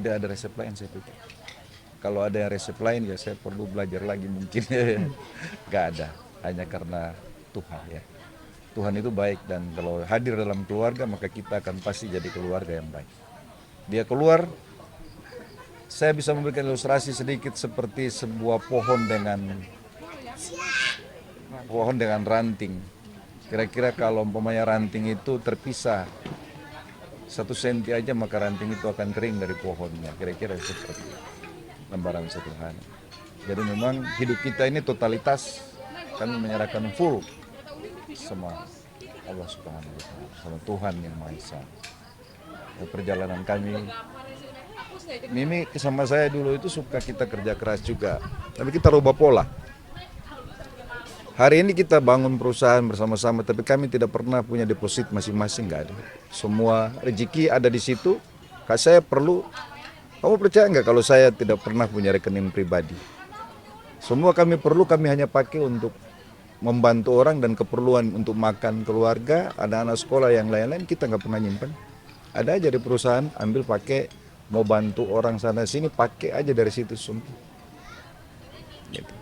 tidak ada resep lain saya pikir. Kalau ada yang resep lain ya saya perlu belajar lagi mungkin. Gak ada, hanya karena Tuhan ya. Tuhan itu baik dan kalau hadir dalam keluarga maka kita akan pasti jadi keluarga yang baik. Dia keluar, saya bisa memberikan ilustrasi sedikit seperti sebuah pohon dengan ranting. Kira-kira kalau umpamanya ranting itu terpisah 1 senti aja maka ranting itu akan kering dari pohonnya. Kira-kira seperti lembaran sederhana. Jadi memang hidup kita ini totalitas kami menyerahkan full sama Allah Subhanahu wa Ta'ala, sama Tuhan yang Maha Esa. Perjalanan kami, Mimi sama saya dulu itu suka kita kerja keras juga, tapi kita rubah pola. Hari ini kita bangun perusahaan bersama-sama, tapi kami tidak pernah punya deposit masing-masing, nggak ada. Semua rezeki ada di situ. Kak saya perlu, kamu percaya nggak kalau saya tidak pernah punya rekening pribadi? Semua kami perlu, kami hanya pakai untuk membantu orang dan keperluan untuk makan keluarga, anak-anak sekolah yang lain-lain kita nggak pernah nyimpan. Ada aja di perusahaan, ambil pakai, mau bantu orang sana sini pakai aja dari situ semua. Gitu.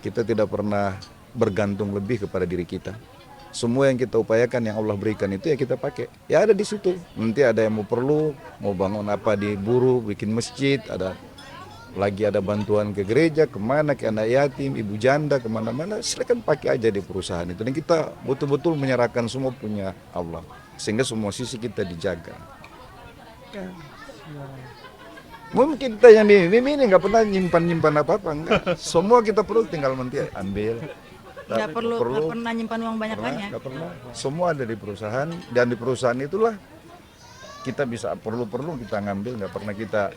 Kita tidak pernah bergantung lebih kepada diri kita. Semua yang kita upayakan yang Allah berikan itu ya kita pakai. Ya ada di situ. Nanti ada yang mau perlu, mau bangun apa di buruh, bikin masjid, ada bantuan ke gereja, kemana, ke anak yatim, ibu janda, kemana-mana, silakan pakai aja di perusahaan itu. Dan kita betul-betul menyerahkan semua punya Allah. Sehingga semua sisi kita dijaga. Ya. Mungkin kita yang Mimi ini nggak pernah nyimpan apa-apa, enggak. Semua kita perlu tinggal nanti ambil. Nggak pernah nyimpan uang banyak-banyak. Nggak pernah. Semua ada di perusahaan dan di perusahaan itulah kita bisa perlu kita ngambil, nggak pernah kita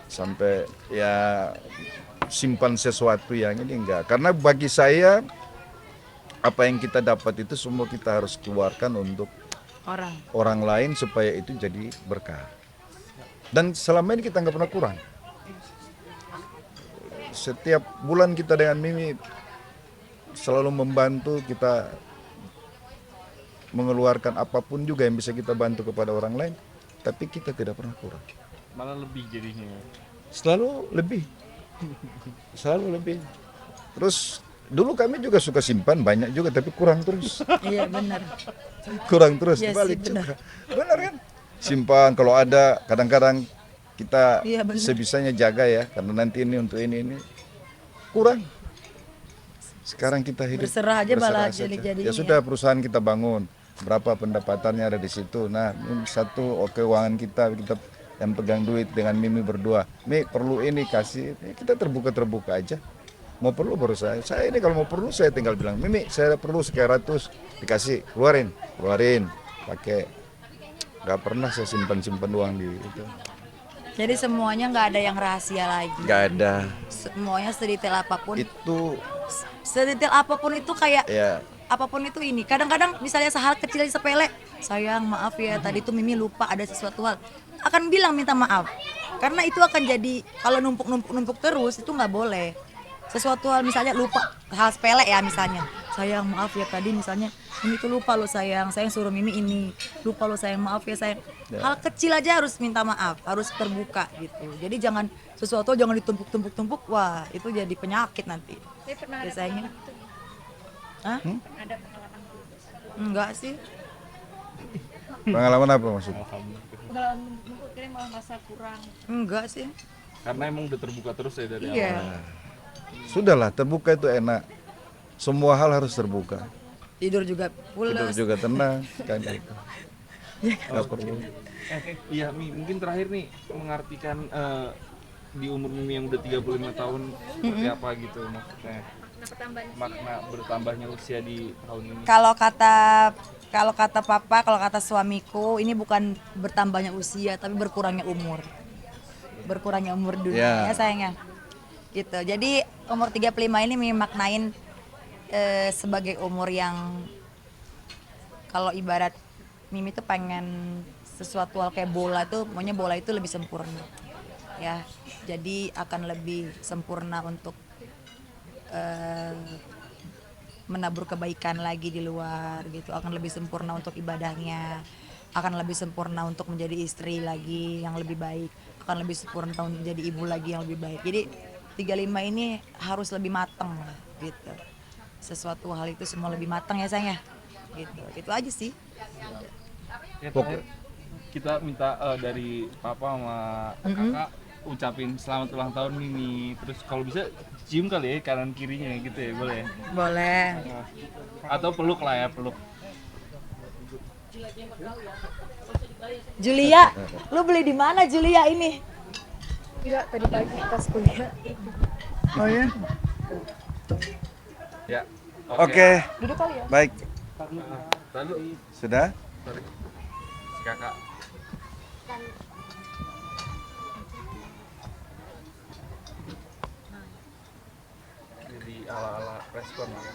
sampai ya simpan sesuatu yang ini enggak. Karena bagi saya apa yang kita dapat itu semua kita harus keluarkan untuk orang lain supaya itu jadi berkah. Dan selama ini kita nggak pernah kurang. Setiap bulan kita dengan Mimi selalu membantu, kita mengeluarkan apapun juga yang bisa kita bantu kepada orang lain, tapi kita tidak pernah kurang. Malah lebih jadinya. Selalu lebih. Terus dulu kami juga suka simpan banyak juga tapi kurang terus. Iya benar. Kurang terus, Yes, balik benar. juga. Benar kan? Simpan kalau ada, kadang-kadang kita Iya, benar. sebisanya jaga ya, karena nanti ini untuk ini kurang. Sekarang kita hidup Berserah aja malah saja. jadi-jadinya. Ya sudah, perusahaan kita bangun, berapa pendapatannya ada di situ. Nah, satu keuangan kita yang pegang duit dengan Mimi berdua. Mi perlu ini kasih, kita terbuka aja. Mau perlu baru saya ini kalau mau perlu saya tinggal bilang, Mimi saya perlu sekian ratus, dikasih, keluarin, pakai. Gak pernah saya simpan uang di itu. Jadi semuanya nggak ada yang rahasia lagi. Gak ada. Semuanya sedetail apapun. Itu Sedetail apapun itu kayak ya. apapun itu ini. Kadang-kadang misalnya hal kecil sepele, sayang maaf ya tadi tuh Mimi lupa ada sesuatu hal. Akan bilang minta maaf. Karena itu akan jadi kalau numpuk terus itu nggak boleh. Sesuatu hal misalnya lupa hal sepele ya misalnya. Sayang maaf ya tadi misalnya Mimi tuh lupa lo sayang suruh Mimi ini. Lupa lo sayang maaf ya sayang. Hal kecil aja harus minta maaf, harus terbuka gitu. Jadi jangan sesuatu jangan ditumpuk-tumpuk. Wah, itu jadi penyakit nanti. Saya pernah ada Biasanya. pengalaman gitu. Hah? Ada pengalaman gitu. Enggak sih. Pengalaman apa maksudnya? Pengalaman numpuk kira malah merasa kurang. Enggak sih. Karena emang udah terbuka terus ya dari Iya. awal. Sudahlah, terbuka itu enak. Semua hal harus terbuka. Tidur juga Tidur pulas. juga tenang kan gitu. Nggak perlu. Iya, Mi, mungkin terakhir nih mengartikan di umur Mimi yang udah 35 tahun seperti apa gitu maksudnya. Makna bertambahnya usia di tahun ini. Kalau kata papa, kalau kata suamiku, ini bukan bertambahnya usia tapi berkurangnya umur. Berkurangnya umur dunia ya sayangnya. Gitu. Jadi umur 35 ini maknain sebagai umur yang kalau ibarat Mimi tuh pengen sesuatu hal kayak bola tuh, maunya bola itu lebih sempurna. Ya. Jadi akan lebih sempurna untuk menabur kebaikan lagi di luar gitu, akan lebih sempurna untuk ibadahnya, akan lebih sempurna untuk menjadi istri lagi yang lebih baik, akan lebih 10 tahun jadi ibu lagi yang lebih baik. Jadi 35 ini harus lebih matang lah gitu. Sesuatu hal itu semua lebih matang ya sayang ya. Gitu. Itu aja sih. Ya, terakhir kita minta dari papa sama kakak ucapin selamat ulang tahun Mimi. Terus kalau bisa cium kali ya kanan kirinya gitu ya, boleh ya? Boleh. Atau peluk lah ya, peluk. Julia, lu beli di mana Julia ini? Enggak, tadi pagi pas kuliah. Oh ya. Ya. Oke. Duduk kali ya. Baik. Lalu Sudah? sorry. Si kakak. Jadi ala-ala respon ya.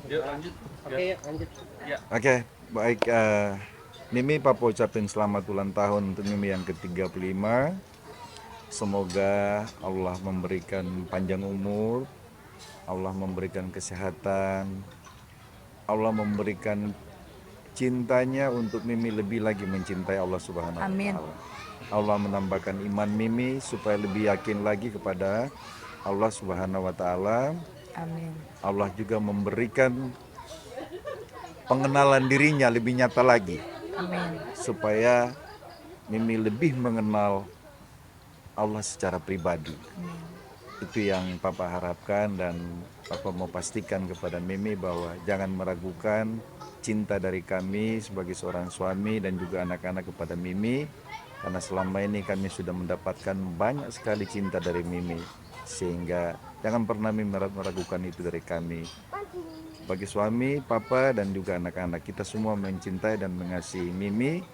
Yuk lanjut. Oke, lanjut. Ya. Oke, baik. Mimi, Papa ucapin selamat ulang tahun untuk Mimi yang ke-35. Semoga Allah memberikan panjang umur, Allah memberikan kesehatan, Allah memberikan cintanya untuk Mimi lebih lagi mencintai Allah Subhanahu wa Amin. Ta'ala. Allah menambahkan iman Mimi supaya lebih yakin lagi kepada Allah Subhanahu wa Ta'ala. Amin. Allah juga memberikan pengenalan dirinya lebih nyata lagi Amin. supaya Mimi lebih mengenal Allah secara pribadi. Itu yang Papa harapkan, dan Papa mau pastikan kepada Mimi bahwa jangan meragukan cinta dari kami sebagai seorang suami dan juga anak-anak kepada Mimi, karena selama ini kami sudah mendapatkan banyak sekali cinta dari Mimi, sehingga jangan pernah Mimi meragukan itu dari kami. Bagi suami, Papa dan juga anak-anak, kita semua mencintai dan mengasihi Mimi,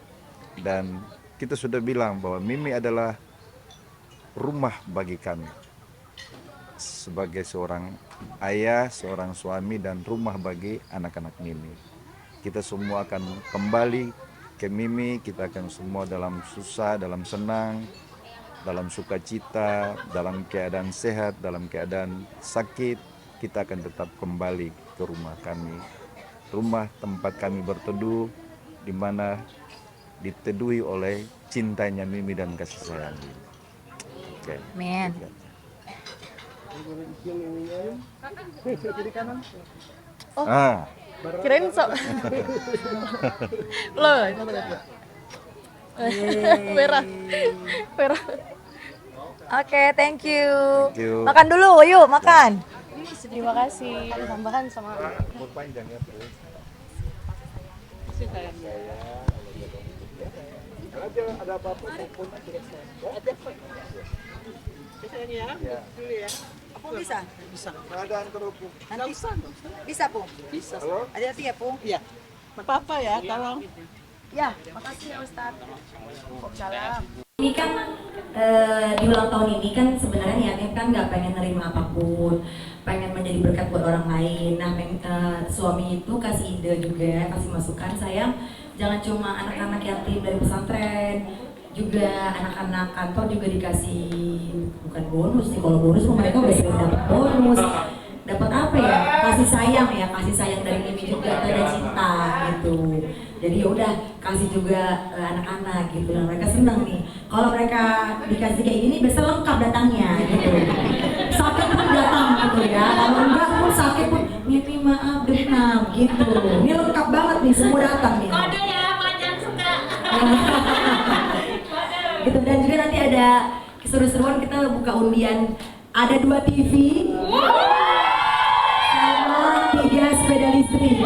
dan kita sudah bilang bahwa Mimi adalah rumah bagi kami sebagai seorang ayah, seorang suami, dan rumah bagi anak-anak Mimi. Kita semua akan kembali ke Mimi, kita akan semua dalam susah, dalam senang, dalam sukacita, dalam keadaan sehat, dalam keadaan sakit, kita akan tetap kembali ke rumah kami. Rumah tempat kami berteduh, di mana diteduhi oleh cintanya Mimi dan kasih sayang Mimi. Oke. Amin. Ah, Kirain sok. Loh. Merah. Merah. Oke, thank you. thank you. Makan dulu, yuk makan. Terima kasih. Tambahan sama Panjang ya, terus. Ada apa-apa telepon Pung bisa? Bisa. keadaan kerupuk. Nanti bisa Pung? Bisa. Halo? Hati-hati ya Pung. Iya. Apa-apa ya, tolong. Ya, makasih ya Ustadz. Salam. Ini kan di ulang tahun ini kan sebenarnya niatnya kan nggak pengen nerima apapun, pengen menjadi berkat buat orang lain. Nah, suami itu kasih ide juga, kasih masukan, sayang jangan cuma anak-anak yatim dari pesantren, juga anak-anak kantor juga dikasih bukan bonus sih, kalau bonus mereka udah sering dapat bonus. Dapat apa ya? Kasih sayang ya, kasih sayang dari Mimi juga, ada cinta gitu. Jadi ya udah kasih juga anak-anak gitu, dan mereka seneng nih. Kalau mereka dikasih kayak gini, biasa lengkap datangnya gitu. Sakit pun datang gitu ya. Kalau enggak pun sakit pun, Mimi maaf demam gitu. Ini lengkap banget nih, semua datang nih. Kode ya, panjang suka. Gitu, dan juga nanti ada keseru-seruan, kita buka undian. Ada 2 TV. Sama 3 sepeda listrik.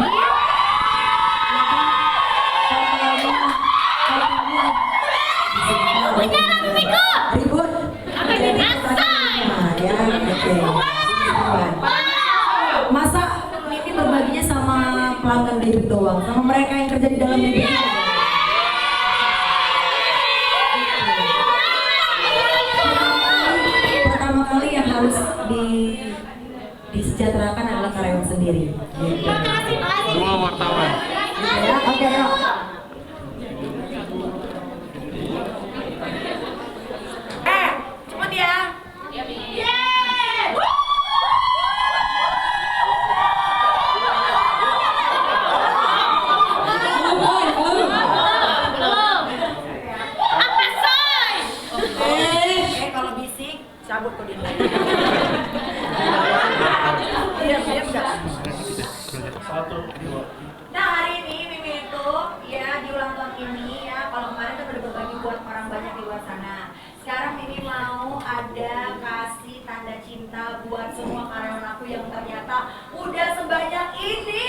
Ribut. Ya, oke. Masa Mimi berbaginya sama pelanggan David doang, sama mereka yang kerja di dalam David. Pertama kali yang harus disejahterakan adalah karyawan sendiri. Semua wartawan. Ya, oke, yuk. Cepet ya. cabut kok dia. Diam enggak. Nah hari ini Mimi itu ya di ulang tahun ini ya, kalau kemarin kan udah berbagi buat orang banyak di luar sana. Sekarang Mimi mau ada kasih tanda cinta buat semua karyawan aku yang ternyata udah sebanyak ini.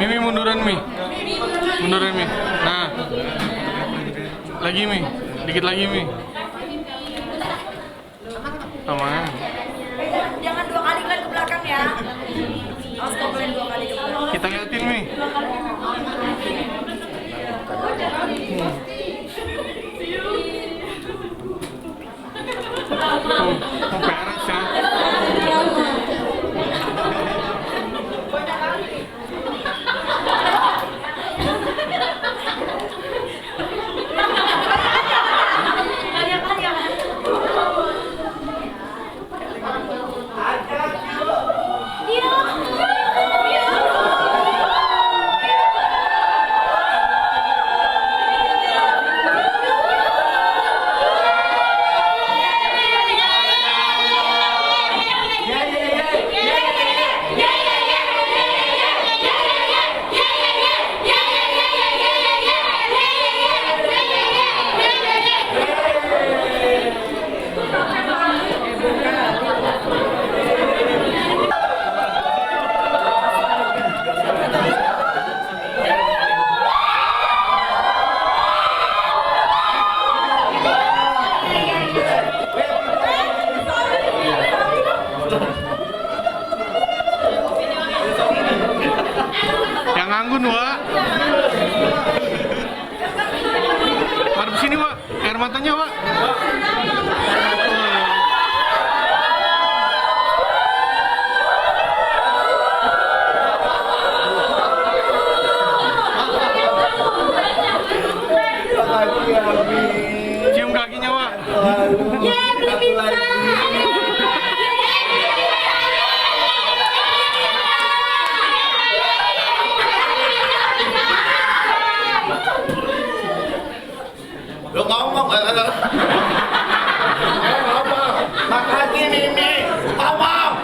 Mimi munduran Mi. Munduran Mi. Nah. Lagi Mi. Dikit lagi Mi. Aman. Jangan 2 kali kalian ke belakang ya. Awas kalau kalian 2 kali ke belakang. Kita liatin Mi. Beres ya. Yang nganggun, Wak. Madep sini, Wak. Air matanya, Wak. Cium kakinya, Wak. Lo ngomong, ngomong. Makasih Mimi, ngomong.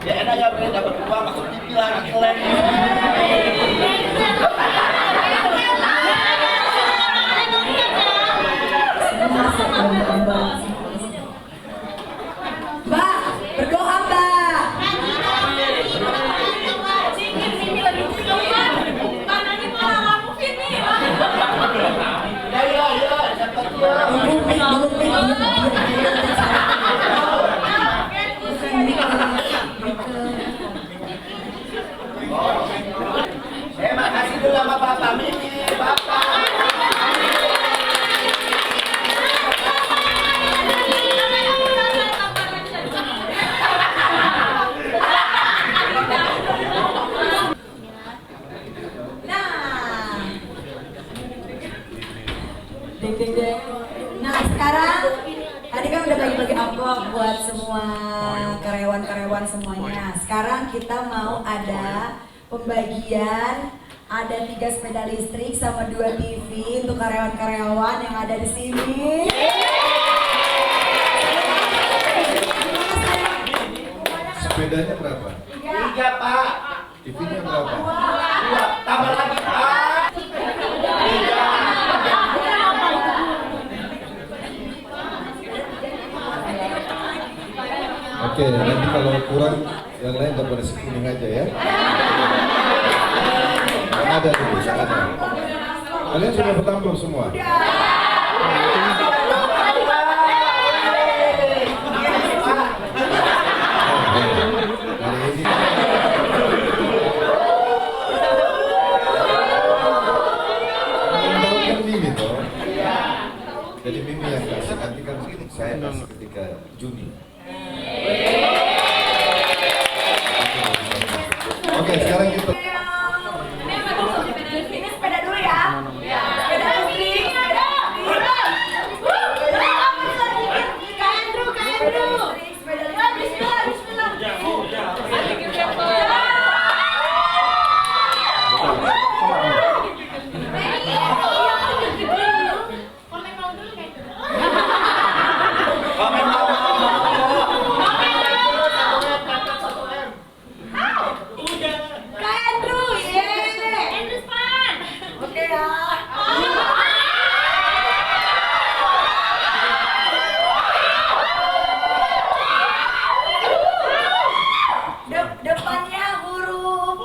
Ya enak ya, boleh dapat uang masuk TV lagi keren. Mbak, berdoa Mbak. Ya, dapat uang. Makasih dulu sama Bapak Mimi, Bapak. Nah sekarang tadi kan udah bagi-bagi amplop buat semua karyawan-karyawan semuanya. Sekarang kita mau ada pembagian, ada 3 sepeda listrik sama 2 TV untuk karyawan-karyawan yang ada di sini. Sepedanya berapa? 3 Pak. TV-nya berapa? 2. Tambah lagi Pak. Oke, nanti kalau kurang yang lain dapat nasi kuning aja ya. Yang ada dulu, yang ada. Kalian sudah bertampung semua? Hari ini tahu kan Mimi toh? Jadi Mimi yang kasih, nanti kan saya kasih ketika Juni. Oke, sekarang kita Ini sepeda dulu ya. Sepeda listrik, sepeda. Kak Andrew. Sepeda listrik. Bismillah. Kak Andrew, Oke ya. Depannya huruf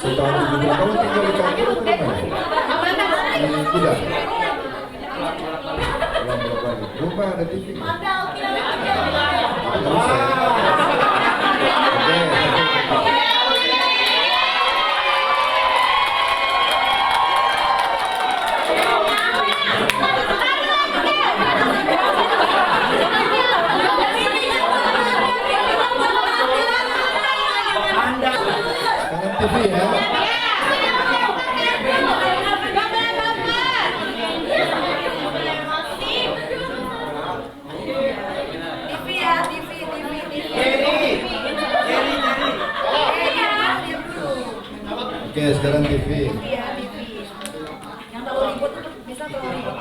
setahun sebelum kamu tinggal di Cangkir atau di mana? Di Kuda. Rumah ada TV. Nggak usah ya? Oke. Sekarang TV ya. Oke, sekarang TV. Yang terlalu ribut bisa terlalu ribut.